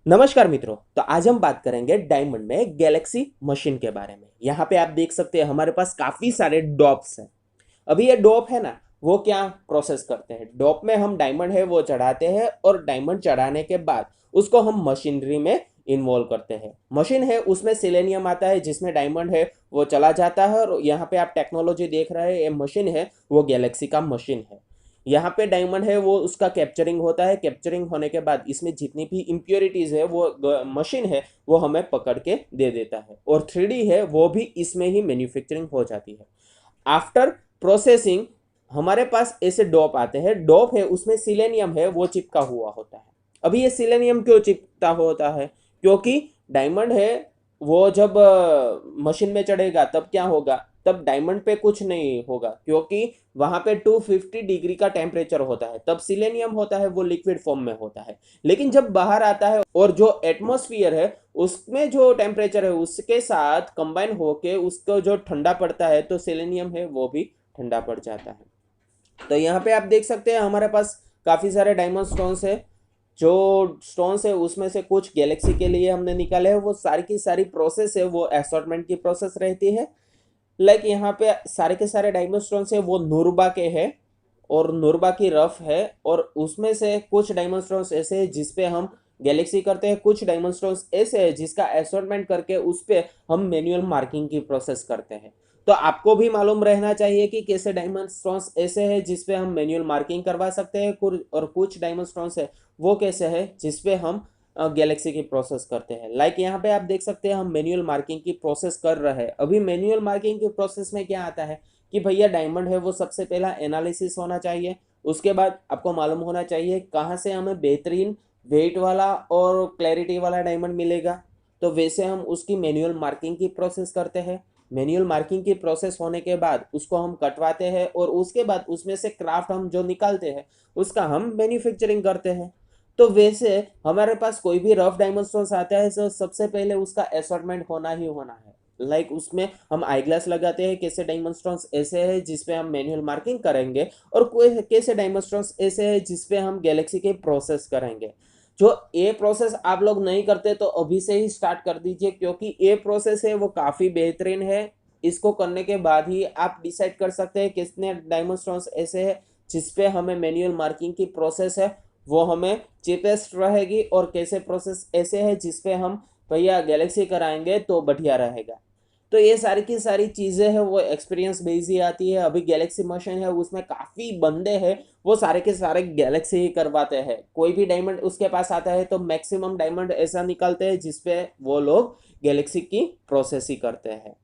नमस्कार मित्रों। तो आज हम बात करेंगे डायमंड में गैलेक्सी मशीन के बारे में। यहाँ पे आप देख सकते हैं हमारे पास काफी सारे डॉप्स हैं। अभी ये डॉप है ना, वो क्या प्रोसेस करते हैं। डॉप में हम डायमंड है वो चढ़ाते हैं और डायमंड चढ़ाने के बाद उसको हम मशीनरी में इन्वॉल्व करते हैं। मशीन है उसमें सिलेनियम आता है जिसमें डायमंड है वो चला जाता है और यहाँ पे आप टेक्नोलॉजी देख रहे हैं। ये मशीन है वो गैलेक्सी का मशीन है। यहाँ पे डायमंड है वो उसका कैप्चरिंग होता है। कैप्चरिंग होने के बाद इसमें जितनी भी इम्प्योरिटीज है वो मशीन है वो हमें पकड़ के दे देता है और 3D है वो भी इसमें ही मैन्युफैक्चरिंग हो जाती है। आफ्टर प्रोसेसिंग हमारे पास ऐसे डोप आते हैं। डोप है उसमें सिलेनियम है वो चिपका हुआ होता है। अभी ये सिलेनियम क्यों चिपका होता है? क्योंकि डायमंड है वो जब मशीन में चढ़ेगा तब क्या होगा, तब डायमंड पे कुछ नहीं होगा क्योंकि वहां पे 250 डिग्री का टेम्परेचर होता है। तब सिलेनियम होता है वो लिक्विड फॉर्म में होता है। लेकिन जब बाहर आता है और जो एटमॉस्फेयर है उसमें जो टेम्परेचर है उसके साथ कंबाइन होके उसको जो ठंडा पड़ता है तो सिलेनियम है वो भी ठंडा पड़ जाता है। तो यहाँ पे आप देख सकते हैं हमारे पास काफ़ी सारे डायमंड स्टोन्स है। जो स्टोन्स है उसमें से कुछ गैलेक्सी के लिए हमने निकाले हैं। वो सारी की सारी प्रोसेस है वो असॉर्टमेंट की प्रोसेस रहती है। लाइक यहाँ पे सारे के सारे डायमंड स्टोन्स है वो नूरबा के है और नूरबा की रफ है। और उसमें से कुछ डायमंड स्टोन्स ऐसे है जिसपे हम गैलेक्सी करते हैं। कुछ डायमंड स्टोन्स ऐसे है जिसका असॉर्टमेंट करके उस पे हम मैनुअल मार्किंग की प्रोसेस करते हैं। तो आपको भी मालूम रहना चाहिए कि कैसे डायमंड स्टोन्स ऐसे है जिसपे हम मैनुअल मार्किंग करवा सकते हैं और कुछ डायमंड स्टोन्स है वो कैसे है जिसपे हम गैलेक्सी की प्रोसेस करते हैं। लाइक यहाँ पे आप देख सकते हैं हम मैनुअल मार्किंग की प्रोसेस कर रहे हैं। अभी मैनुअल मार्किंग की प्रोसेस में क्या आता है कि भैया डायमंड है वो सबसे पहला एनालिसिस होना चाहिए। उसके बाद आपको मालूम होना चाहिए कहाँ से हमें बेहतरीन वेट वाला और क्लैरिटी वाला डायमंड मिलेगा। तो वैसे हम उसकी मैनुअल मार्किंग की प्रोसेस करते हैं। मैनुअल मार्किंग की प्रोसेस होने के बाद उसको हम कटवाते हैं और उसके बाद उसमें से क्राफ्ट हम जो निकालते हैं उसका हम मैन्युफैक्चरिंग करते हैं। तो वैसे हमारे पास कोई भी रफ डायमंड स्टोन्स आता है तो सबसे पहले उसका असॉर्टमेंट होना ही होना है। लाइक उसमें हम आई ग्लास लगाते हैं। कैसे डायमंड स्टोन्स ऐसे है जिसपे हम मैनुअल मार्किंग करेंगे और कोई कैसे डायमंड स्टोन्स ऐसे है जिसपे हम गैलेक्सी के प्रोसेस करेंगे। जो ये प्रोसेस आप लोग नहीं करते तो अभी से ही स्टार्ट कर दीजिए क्योंकि ये प्रोसेस है वो काफ़ी बेहतरीन है। इसको करने के बाद ही आप डिसाइड कर सकते हैं कितने डायमंड स्टोन्स ऐसे है जिसपे हमें मैनुअल मार्किंग की प्रोसेस है वो हमें चीपेस्ट रहेगी और कैसे प्रोसेस ऐसे है जिसपे हम भैया गैलेक्सी कराएंगे तो बढ़िया रहेगा। तो ये सारी की सारी चीज़ें हैं वो एक्सपीरियंस बेस ही आती है। अभी गैलेक्सी मशीन है उसमें काफ़ी बंदे हैं वो सारे के सारे गैलेक्सी ही करवाते हैं। कोई भी डायमंड उसके पास आता है तो मैक्सिमम डायमंड ऐसा निकालते हैं जिसपे वो लोग गैलेक्सी की प्रोसेस ही करते हैं।